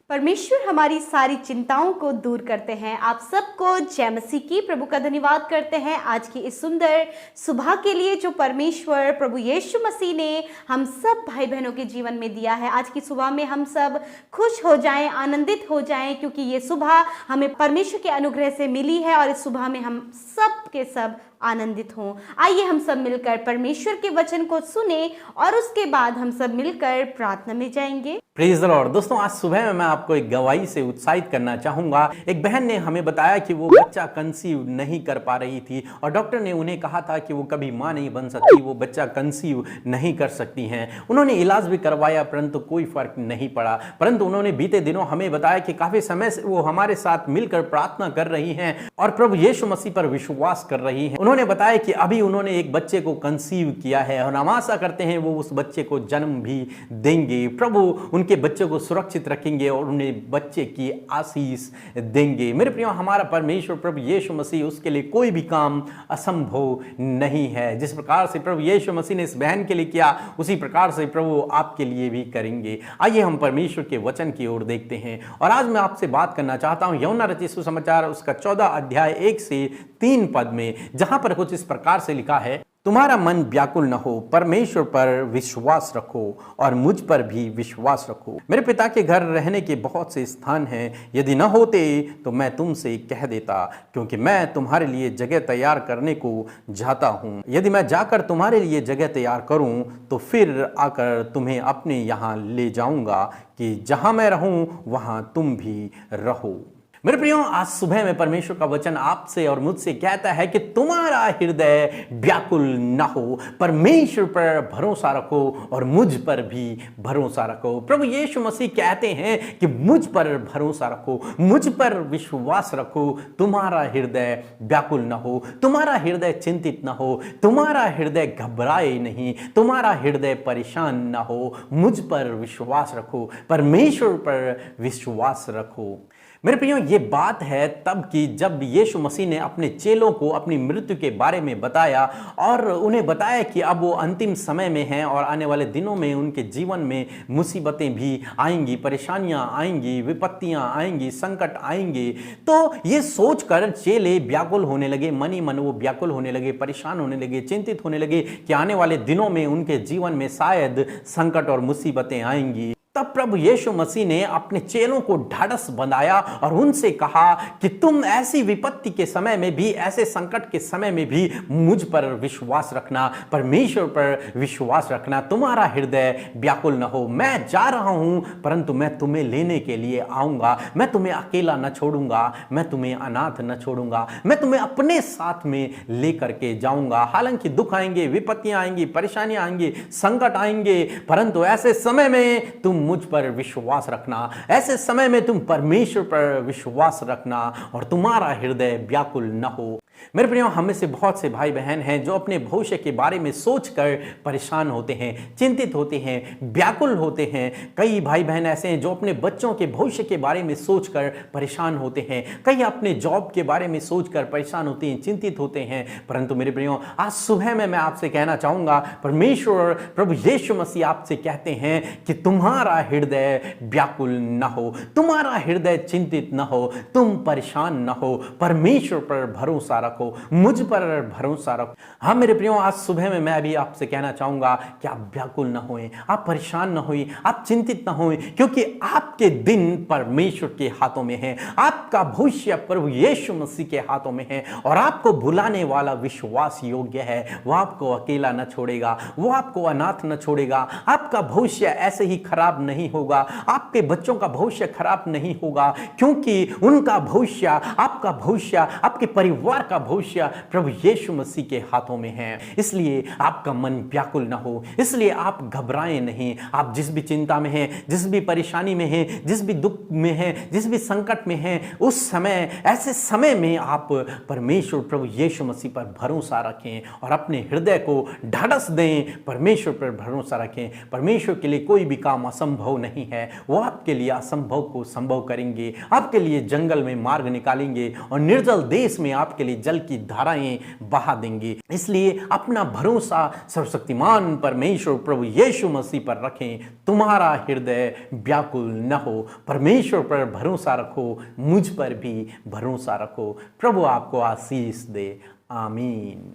परमेश्वर हमारी सारी चिंताओं को दूर करते हैं। आप सबको जय मसीह की। प्रभु का धन्यवाद करते हैं आज की इस सुंदर सुबह के लिए जो परमेश्वर प्रभु यीशु मसीह ने हम सब भाई बहनों के जीवन में दिया है। आज की सुबह में हम सब खुश हो जाएं, आनंदित हो जाएं, क्योंकि ये सुबह हमें परमेश्वर के अनुग्रह से मिली है और इस सुबह में हम सब के सब आनंदित हों। आइए हम सब मिलकर परमेश्वर के वचन को सुने और उसके बाद हम सब मिलकर प्रार्थना में जाएंगे। Praise the Lord. दोस्तों, आज सुबह में मैं आपको एक गवाही से उत्साहित करना चाहूंगा। एक बहन ने हमें बताया कि वो बच्चा कंसीव नहीं कर पा रही थी और डॉक्टर ने उन्हें कहा था कि वो कभी मां नहीं बन सकती, वो बच्चा कंसीव नहीं कर सकती हैं। उन्होंने इलाज भी करवाया परंतु कोई फर्क नहीं पड़ा। परंतु उन्होंने बीते दिनों हमें बताया कि काफी समय से वो हमारे साथ मिलकर प्रार्थना कर रही हैं और प्रभु यीशु मसीह पर विश्वास कर रही हैं। उन्होंने बताया कि अभी उन्होंने एक बच्चे को कंसीव किया है और हम आशा करते हैं वो उस बच्चे को जन्म भी देंगे। प्रभु उनके बच्चे को सुरक्षित रखेंगे और उन्हें बच्चे की आशीष देंगे। मेरे प्रियो, हमारा परमेश्वर प्रभु यीशु मसीह, उसके लिए कोई भी काम असंभव नहीं है। जिस प्रकार से प्रभु यीशु मसीह ने इस बहन के लिए किया, उसी प्रकार से प्रभु आपके लिए भी करेंगे। आइए हम परमेश्वर के वचन की ओर देखते हैं और आज मैं आपसे बात करना चाहता हूं यूहन्ना रचित सुसमाचार उसका 14 अध्याय 1 से 3 पद में, जहां पर कुछ इस प्रकार से लिखा है, तुम्हारा मन व्याकुल न हो, परमेश्वर पर विश्वास रखो और मुझ पर भी विश्वास रखो। मेरे पिता के घर रहने के बहुत से स्थान हैं, यदि न होते तो मैं तुमसे कह देता, क्योंकि मैं तुम्हारे लिए जगह तैयार करने को जाता हूँ। यदि मैं जाकर तुम्हारे लिए जगह तैयार करूँ तो फिर आकर तुम्हें अपने यहाँ ले जाऊँगा, कि जहाँ मैं रहूँ वहाँ तुम भी रहो। मेरे प्रियो, आज सुबह में परमेश्वर का वचन आपसे और मुझसे कहता है कि तुम्हारा हृदय व्याकुल न हो, परमेश्वर पर भरोसा रखो और मुझ पर भी भरोसा रखो। प्रभु यीशु मसीह कहते हैं कि मुझ पर भरोसा रखो, मुझ पर विश्वास रखो। तुम्हारा हृदय व्याकुल न हो, तुम्हारा हृदय चिंतित न हो, तुम्हारा हृदय घबराए नहीं, तुम्हारा हृदय परेशान न हो। मुझ पर विश्वास रखो, परमेश्वर पर विश्वास रखो। मेरे प्रियो, ये बात है तब की जब यीशु मसीह ने अपने चेलों को अपनी मृत्यु के बारे में बताया और उन्हें बताया कि अब वो अंतिम समय में हैं और आने वाले दिनों में उनके जीवन में मुसीबतें भी आएंगी, परेशानियां आएंगी, विपत्तियां आएंगी, संकट आएंगे। तो ये सोचकर चेले व्याकुल होने लगे, मन ही मन वो व्याकुल होने लगे, परेशान होने लगे, चिंतित होने लगे कि आने वाले दिनों में उनके जीवन में शायद संकट और मुसीबतें आएंगी। तब प्रभु यीशु मसीह ने अपने चेलों को ढाढ़स बंधाया और उनसे कहा कि तुम ऐसी विपत्ति के समय में भी, ऐसे संकट के समय में भी मुझ पर विश्वास रखना, परमेश्वर पर विश्वास रखना। तुम्हारा हृदय व्याकुल न हो। मैं जा रहा हूं परंतु मैं तुम्हें लेने के लिए आऊंगा। मैं तुम्हें अकेला न छोड़ूंगा, मैं तुम्हें अनाथ न छोड़ूंगा, मैं तुम्हें अपने साथ में लेकर के जाऊंगा। हालांकि दुख आएंगे, विपत्तियां आएंगी, परेशानियां आएंगी, संकट आएंगे, परंतु ऐसे समय में तुम मुझ पर विश्वास रखना, ऐसे समय में तुम परमेश्वर पर विश्वास रखना और तुम्हारा हृदय व्याकुल न हो। मेरे प्रियो, हम में से बहुत से भाई बहन हैं जो अपने भविष्य के बारे में सोचकर परेशान होते हैं, चिंतित होते हैं, व्याकुल होते हैं। कई भाई बहन ऐसे हैं जो अपने बच्चों के भविष्य के बारे में सोचकर परेशान होते हैं, कई अपने जॉब के बारे में सोचकर परेशान होते हैं, चिंतित होते हैं। परंतु मेरे प्रियो, आज सुबह में मैं आपसे कहना चाहूंगा, परमेश्वर प्रभु यीशु मसीह आपसे कहते हैं कि तुम्हारा हृदय व्याकुल न हो, तुम्हारा हृदय चिंतित न हो, तुम परेशान न हो, परमेश्वर पर भरोसा रखो, मुझ पर भरोसा रखो। हाँ मेरे प्रियो, आज सुबह में मैं भी आपसे कहना चाहूंगा कि आप व्याकुल न होएं, आप परेशान न होएं, आप चिंतित न होएं, क्योंकि आपके दिन परमेश्वर के हाथों में है, आपका भविष्य प्रभु यीशु मसीह के हाथों में है और आपको भुलाने वाला विश्वास योग्य है। वो आपको अकेला न छोड़ेगा, वो आपको अनाथ न छोड़ेगा। आपका भविष्य ऐसे ही खराब नहीं होगा, आपके बच्चों का भविष्य खराब नहीं होगा, क्योंकि उनका भविष्य, आपका भविष्य, आपके परिवार का भविष्य प्रभु यीशु मसीह के हाथों में है। इसलिए आपका मन व्याकुल न हो, इसलिए आप घबराएं नहीं। आप जिस भी चिंता में हैं, जिस भी परेशानी में हैं, जिस भी दुख में हैं, जिस भी संकट में हैं, उस समय, ऐसे समय में आप परमेश्वर प्रभु यीशु मसीह पर भरोसा रखें और अपने हृदय को ढाढ़स दें, परमेश्वर पर भरोसा रखें। परमेश्वर के लिए कोई भी काम असंभव नहीं है। वो आपके लिए असंभव को संभव करेंगे, आपके लिए जंगल में मार्ग निकालेंगे और निर्जल देश में आपके लिए जल की धाराएं बहा देंगे। इसलिए अपना भरोसा सर्वशक्तिमान परमेश्वर प्रभु यीशु मसीह पर रखें। तुम्हारा हृदय व्याकुल न हो, परमेश्वर पर भरोसा रखो, मुझ पर भी भरोसा रखो। प्रभु आपको आशीष दे। आमीन।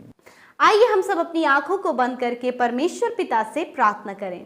आइए हम सब अपनी आंखों को बंद करके परमेश्वर पिता से प्रार्थना करें।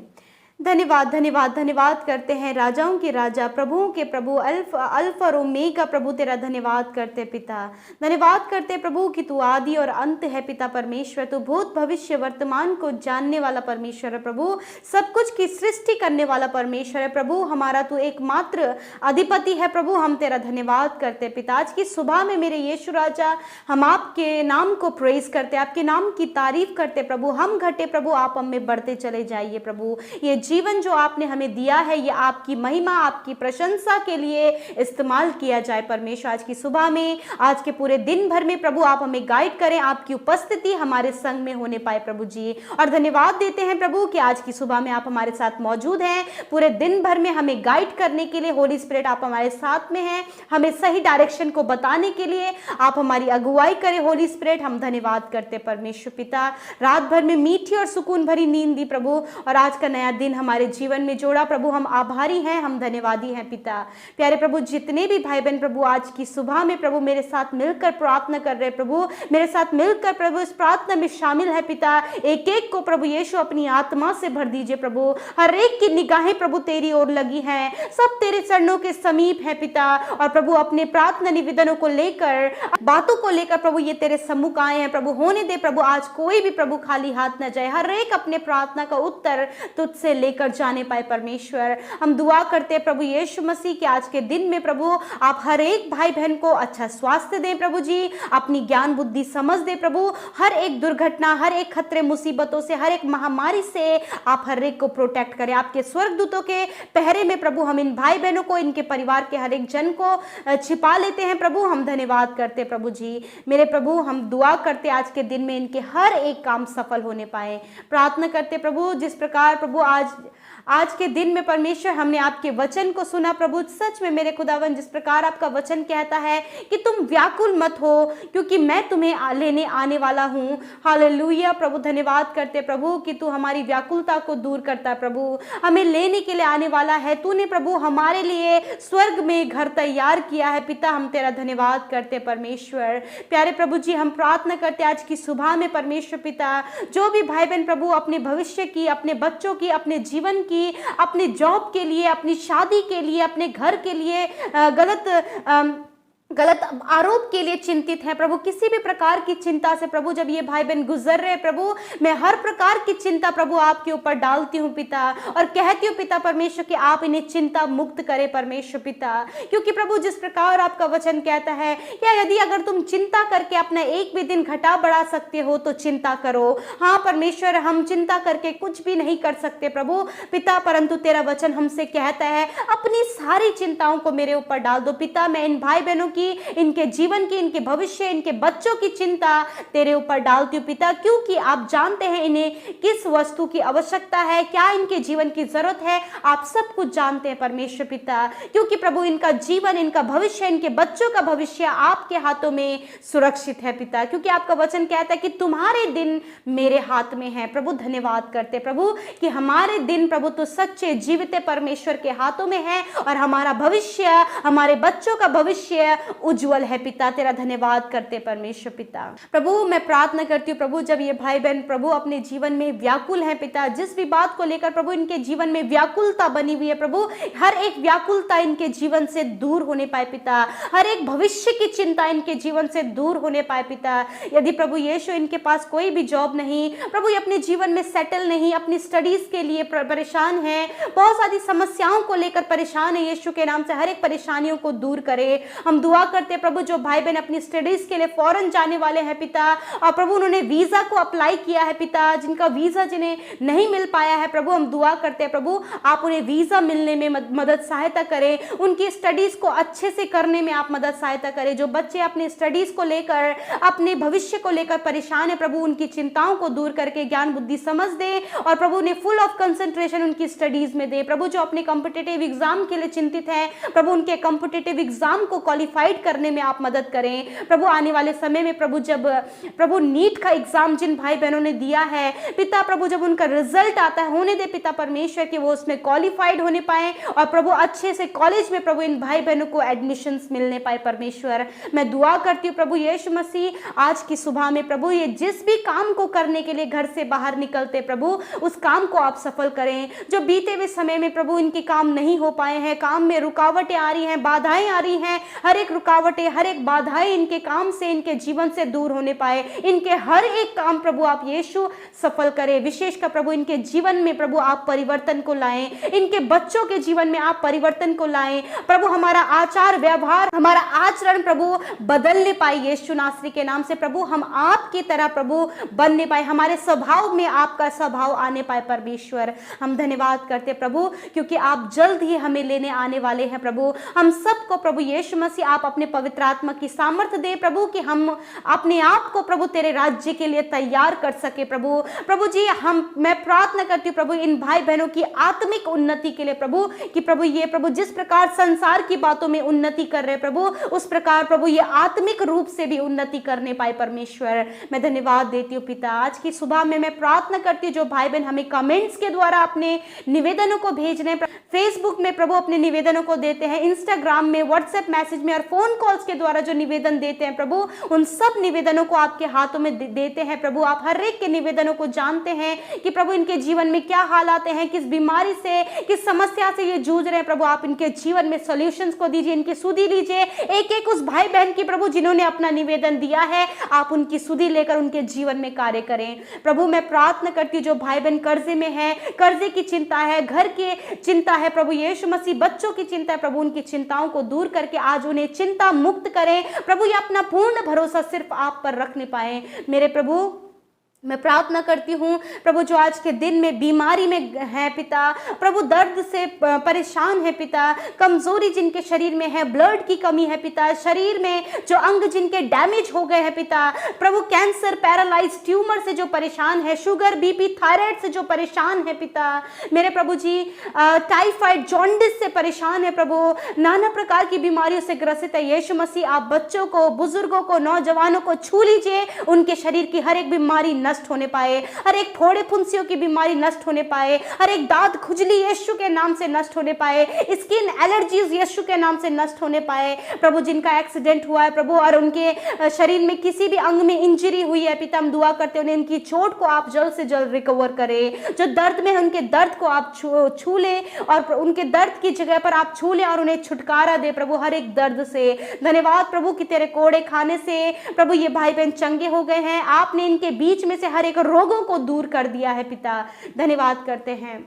धन्यवाद धन्यवाद धन्यवाद करते हैं राजाओं के राजा, प्रभुओं के प्रभु, अल्फा और ओमेगा प्रभु, तेरा धन्यवाद करते पिता। धन्यवाद करते प्रभु कि तू आदि और अंत है पिता परमेश्वर। तू भूत भविष्य वर्तमान को जानने वाला परमेश्वर है प्रभु, सब कुछ की सृष्टि करने वाला परमेश्वर है प्रभु। हमारा तू एकमात्र अधिपति है प्रभु, हम तेरा धन्यवाद करते पिता। आज की सुबह में मेरे यीशु राजा हम आपके नाम को प्रेज करते, आपके नाम की तारीफ करते प्रभु। हम घटे प्रभु, आप हम में बढ़ते चले जाइए प्रभु। ये जीवन जो आपने हमें दिया है, ये आपकी महिमा, आपकी प्रशंसा के लिए इस्तेमाल किया जाए परमेश्वर। आज की सुबह में, आज के पूरे दिन भर में प्रभु आप हमें गाइड करें, आपकी उपस्थिति हमारे संग में होने पाए प्रभु जी। और धन्यवाद देते हैं प्रभु कि आज की सुबह में आप हमारे साथ मौजूद हैं। पूरे दिन भर में हमें गाइड करने के लिए होली स्पिरिट आप हमारे साथ में हैं, हमें सही डायरेक्शन को बताने के लिए आप हमारी अगुवाई करें होली स्पिरिट। हम धन्यवाद करते परमेश्वर पिता। रात भर में मीठी और सुकून भरी नींद दी प्रभु, और आज का नया दिन हमारे जीवन में जोड़ा प्रभु। हम आभारी हैं, हम धन्यवादी हैं पिता। प्यारे प्रभु, जितने भी भाई बहन प्रभु आज की सुबह में प्रभु मेरे साथ मिलकर प्रार्थना कर रहे प्रभु, मेरे साथ मिलकर प्रभु इस प्रार्थना में शामिल है पिता, एक एक को प्रभु यीशु अपनी आत्मा से भर दीजिए प्रभु। हर एक की निगाहें प्रभु तेरी ओर लगी हैं, सब तेरे चरणों के समीप है पिता। और प्रभु अपने प्रार्थना निवेदनों को लेकर, बातों को लेकर प्रभु ये तेरे सम्मुख आए हैं प्रभु। होने दे प्रभु आज कोई भी प्रभु खाली हाथ न जाए, हर एक अपने प्रार्थना का उत्तर तुझसे लेकर जाने पाए परमेश्वर। हम दुआ करते हैं प्रभु यीशु मसीह के आज के दिन में प्रभु आप हर एक भाई बहन को अच्छा स्वास्थ्य दें प्रभु जी, अपनी ज्ञान बुद्धि समझ दे प्रभु। हर एक दुर्घटना, हर एक खतरे मुसीबतों से, हर एक महामारी से आप हर एक को प्रोटेक्ट करें। आपके स्वर्गदूतों के पहरे में प्रभु हम इन भाई बहनों को, इनके परिवार के हर एक जन को छिपा लेते हैं प्रभु। हम धन्यवाद करते प्रभु जी। मेरे प्रभु हम दुआ करते आज के दिन में इनके हर एक काम सफल होने पाए। प्रार्थना करते प्रभु जिस प्रकार प्रभु आज के दिन में परमेश्वर हमने आपके वचन को सुना प्रभु। सच में मेरे खुदावन, जिस प्रकार आपका वचन कहता है कि तुम व्याकुल मत हो क्योंकि मैं तुम्हें लेने आने वाला हूँ। हालेलुया प्रभु, धन्यवाद करते प्रभु कि तू हमारी व्याकुलता को दूर करता है प्रभु, हमें लेने के लिए आने वाला है। तूने प्रभु हमारे लिए स्वर्ग में घर तैयार किया है पिता, हम तेरा धन्यवाद करते परमेश्वर। प्यारे प्रभु जी हम प्रार्थना करते आज की सुबह में परमेश्वर पिता, जो भी भाई बहन प्रभु अपने भविष्य की, अपने बच्चों की, अपने जीवन की, अपने जॉब के लिए, अपनी शादी के लिए, अपने घर के लिए गलत आरोप के लिए चिंतित है प्रभु, किसी भी प्रकार की चिंता से प्रभु जब ये भाई बहन गुजर रहे प्रभु, मैं हर प्रकार की चिंता प्रभु आपके ऊपर डालती हूँ पिता, और कहती हूँ पिता परमेश्वर कि आप इन्हें चिंता मुक्त करें परमेश्वर पिता। क्योंकि प्रभु जिस प्रकार आपका वचन कहता है, या यदि अगर तुम चिंता करके अपना एक भी दिन घटा बढ़ा सकते हो तो चिंता करो। हाँ परमेश्वर, हम चिंता करके कुछ भी नहीं कर सकते प्रभु पिता, परंतु तेरा वचन हमसे कहता है अपनी सारी चिंताओं को मेरे ऊपर डाल दो पिता। मैं इन भाई बहनों की, इनके जीवन की, इनके भविष्य, इनके बच्चों की चिंता तेरे ऊपर डालती हूँ पिता, क्योंकि आप जानते हैं इन्हें किस वस्तु की आवश्यकता है, क्या इनके जीवन की जरूरत है, आप सब कुछ जानते हैं परमेश्वर पिता। क्योंकि प्रभु इनका जीवन, इनका भविष्य, इनके बच्चों का भविष्य आपके हाथों में सुरक्षित है पिता, क्योंकि आपका वचन कहता है कि तुम्हारे दिन मेरे हाथ में है प्रभु। धन्यवाद करते प्रभु कि हमारे दिन प्रभु तो सच्चे जीवित परमेश्वर के हाथों में है, और हमारा भविष्य, हमारे बच्चों का भविष्य उज्जवल है पिता। तेरा धन्यवाद करते परमेश्वर पिता। प्रभु मैं प्रार्थना करती हूँ प्रभु, जब ये भाई बहन प्रभु अपने जीवन में व्याकुल है पिता, जिस भी बात को लेकर प्रभु इनके जीवन में व्याकुलता बनी हुई है प्रभु, हर एक व्याकुलता इनके जीवन से दूर होने पाए पिता, हर एक भविष्य की चिंता इनके जीवन से दूर होने पाए पिता। यदि प्रभु यीशु इनके पास कोई भी जॉब नहीं प्रभु, ये अपने जीवन में सेटल नहीं, अपनी स्टडीज के लिए परेशान है, बहुत सारी समस्याओं को लेकर परेशान है, यीशु के नाम से हर एक परेशानियों को दूर करे। हम दुआ करते प्रभु जो भाई बहन अपनी स्टडीज के लिए फॉरेन जाने वाले हैं पिता, और प्रभु उन्होंने वीजा को अप्लाई किया है पिता, जिनका वीजा जिन्हें नहीं मिल पाया है प्रभु, हम दुआ करते हैं प्रभु आप उन्हें वीजा मिलने में मदद सहायता करें, उनकी स्टडीज को अच्छे से करने में आप मदद सहायता करें। जो बच्चे अपने स्टडीज को लेकर, अपने भविष्य को लेकर परेशान है प्रभु, उनकी चिंताओं को दूर करके ज्ञान बुद्धि समझ दे, और प्रभु उन्हें फुल ऑफ कंसंट्रेशन उनकी स्टडीज में दे। प्रभु जो अपने कॉम्पिटिटिव एग्जाम के लिए चिंतित है प्रभु, उनके कॉम्पिटिटिव एग्जाम को क्वालिफाई क्वालिफाइड करने में आप मदद करें प्रभु। आने वाले समय में प्रभु जब प्रभु नीट का एग्जाम जिन भाई बहनों ने दिया है पिता प्रभु, जब उनका रिजल्ट आता है होने दे पिता परमेश्वर कि वो उसमें क्वालिफाइड होने पाए और प्रभु अच्छे से कॉलेज में प्रभु इन भाई बहनों को एडमिशंस मिलने पाए परमेश्वर। मैं दुआ करती हूँ प्रभु यीशु मसीह आज की सुबह में प्रभु ये जिस भी काम को करने के लिए घर से बाहर निकलते प्रभु उस काम को आप सफल करें। जो बीते हुए समय में प्रभु इनके काम नहीं हो पाए हैं, काम में रुकावटें आ रही हैं, बाधाएं आ रही हैं, हर एक रुकावटें हर एक बाधाएं इनके काम से इनके जीवन से दूर होने पाए। इनके हर एक काम प्रभु आप यीशु सफल करें। विशेषकर प्रभु इनके जीवन में प्रभु आप परिवर्तन को लाएं, इनके बच्चों के जीवन में आप परिवर्तन को लाएं प्रभु। हमारा आचार व्यवहार हमारा आचरण प्रभु बदलने पाए यीशु नासरी के नाम से प्रभु। हम आपकी तरह प्रभु बनने पाए, हमारे स्वभाव में आपका स्वभाव आने पाए परमेश्वर। हम धन्यवाद करते प्रभु क्योंकि आप जल्द ही हमें लेने आने वाले हैं प्रभु। हम सबको प्रभु यीशु मसीह आप अपने पवित्र आत्मा की सामर्थ्य दे प्रभु कि हम अपने आप को प्रभु तेरे राज्य के लिए तैयार कर सके प्रभु। प्रभु जी मैं प्रार्थना करती हूँ प्रभु इन भाई बहनों की आत्मिक उन्नति के लिए प्रभु कि प्रभु ये प्रभु जिस प्रकार संसार की बातों में उन्नति कर रहे प्रभु उस प्रकार प्रभु ये आत्मिक रूप से भी उन्नति करने पाए परमेश्वर। मैं धन्यवाद देती हूँ पिता। आज की सुबह में मैं प्रार्थना करती हूँ जो भाई बहन हमें कमेंट्स के द्वारा अपने निवेदनों को भेज रहे हैं, फेसबुक में प्रभु अपने निवेदनों को देते हैं, इंस्टाग्राम में, व्हाट्सएप मैसेज में और फोन कॉल्स के द्वारा जो निवेदन देते हैं प्रभु उन सब निवेदनों को आपके हाथों में देते हैं प्रभु। आप हर एक के निवेदनों को जानते हैं कि प्रभु इनके जीवन में क्या हाल आते हैं, किस बीमारी से किस समस्या से ये जूझ रहे हैं प्रभु। आप इनके जीवन में सॉल्यूशंस को दीजिए, इनकी सुधि लीजिए। एक एक उस भाई बहन की प्रभु जिन्होंने अपना निवेदन दिया है आप उनकी सुधि लेकर उनके जीवन में कार्य करें प्रभु। मैं प्रार्थना करती हूँ जो भाई बहन कर्जे में है, कर्जे की चिंता है, घर की चिंता है प्रभु यीशु मसीह, बच्चों की चिंता है प्रभु, उनकी चिंताओं को दूर करके आज उन्हें चिंता मुक्त करें प्रभु। ये अपना पूर्ण भरोसा सिर्फ आप पर रखने पाए मेरे प्रभु। मैं प्रार्थना करती हूँ प्रभु जो आज के दिन में बीमारी में है पिता प्रभु, दर्द से परेशान है पिता, कमजोरी जिनके शरीर में है, ब्लड की कमी है पिता, शरीर में जो अंग जिनके डैमेज हो गए हैं पिता प्रभु, कैंसर, पैरालाइज, ट्यूमर से जो परेशान है, शुगर, बीपी, थायराइड से जो परेशान है पिता मेरे प्रभु जी, टाइफाइड, जॉन्डिस से परेशान है प्रभु, नाना प्रकार की बीमारियों से ग्रसित है यीशु मसीह। आप बच्चों को, बुजुर्गों को, नौजवानों को छू लीजिए, उनके शरीर की हर एक बीमारी नष्ट होने पाए, हर एक फोड़े फुंसियों की बीमारी नष्ट होने पाए, हर एक दांत खुजली यीशु के नाम से नष्ट होने पाए, स्किन एलर्जीज यीशु के नाम से नष्ट होने पाए प्रभु। जिनका एक्सीडेंट हुआ है प्रभु और उनके शरीर में किसी भी अंग में इंजरी हुई है पिता, हम दुआ करते हैं उनकी चोट को आप जल्द से जल्द रिकवर करें। जो दर्द में उनके दर्द को आप छू ले और उनके दर्द की जगह पर आप छू ले और उन्हें छुटकारा दे प्रभु हर एक दर्द से। धन्यवाद प्रभु कि तेरे कोड़े खाने से प्रभु ये भाई बहन चंगे हो गए हैं, आपने इनके बीच में से हर एक रोगों को दूर कर दिया है पिता। धन्यवाद करते हैं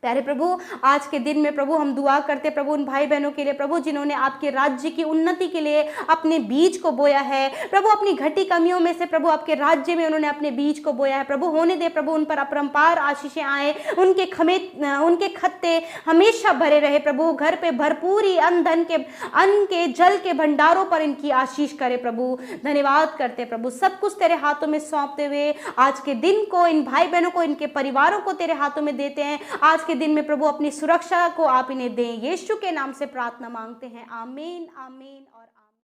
प्यारे प्रभु। आज के दिन में प्रभु हम दुआ करते प्रभु उन भाई बहनों के लिए प्रभु जिन्होंने आपके राज्य की उन्नति के लिए अपने बीज को बोया है प्रभु, अपनी घटी कमियों में से प्रभु आपके राज्य में उन्होंने अपने बीज को बोया है प्रभु। होने दे प्रभु उन पर अपरंपार आशीषें आए, उनके खत्ते हमेशा भरे रहे प्रभु, घर पे भरपूरी अन्न के जल के भंडारों पर इनकी आशीष करे प्रभु। धन्यवाद करते प्रभु, सब कुछ तेरे हाथों में सौंपते हुए आज के दिन को इन भाई बहनों को, इनके परिवारों को तेरे हाथों में देते हैं। आज के दिन में प्रभु अपनी सुरक्षा को आप इन्हें दें, यीशु के नाम से प्रार्थना मांगते हैं, आमीन आमीन और